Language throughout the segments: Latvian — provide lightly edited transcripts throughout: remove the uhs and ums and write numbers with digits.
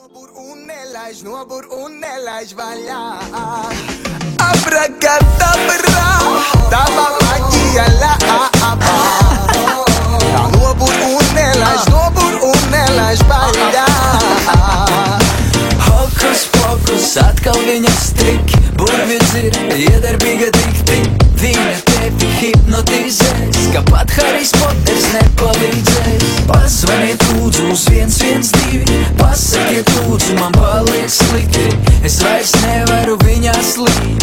Nobur un nelaiž vaļā. Abrakadabra, tava maģija lāpā. Tā nobur un nelaiž vaļā. Hokus pokus, atkal viņas triki, burvi dzir, iedarbīga tik. Viņa tevi hipnotizēs, kā pat Harijs Poters nepalīdzēs. Pasvaniet lūdzu uz 112, pasakiet lūdzu, man paliek slikti. Es vairs nevaru viņā slīgt,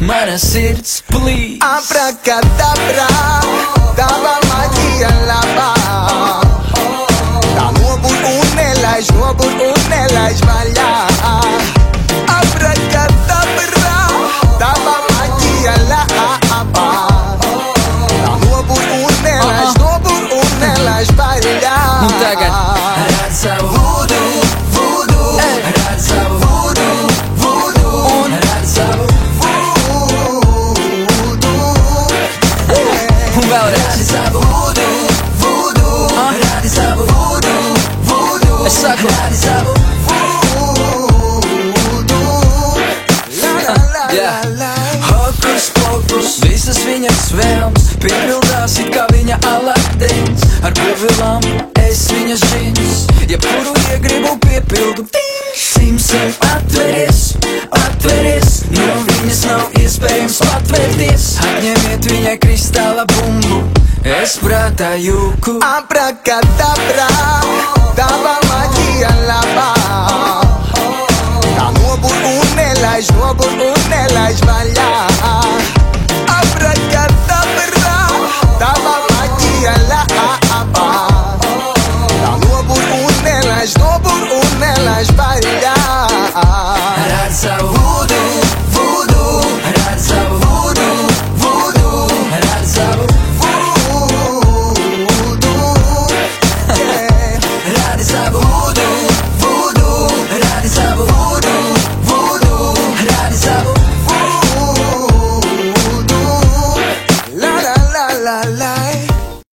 mana sirds plīst. Abrakadabra, tava maģija labā. Tā nobur un nelaiž vaļā. Abrakadabra, tava maģija labā. Tā nobur un nelaiž vaļā. Un tagad rād savu vudu, rād savu vudu, un rād savu vudu. Un vēlreiz rādi savu vudu, rādi savu vudu. Es saku rādi savu Hokus pokus, visas viņas vēlmes piepildās it kā viņa Aladins. Ar burvilām es viņas džins, ja kuru iegribu piepildu. Simsim atveries, no viņas nav iespējams patvērties. Atņemiet viņai kristāla bumbu, es prātā jūku. Abrakadabra, tava maģija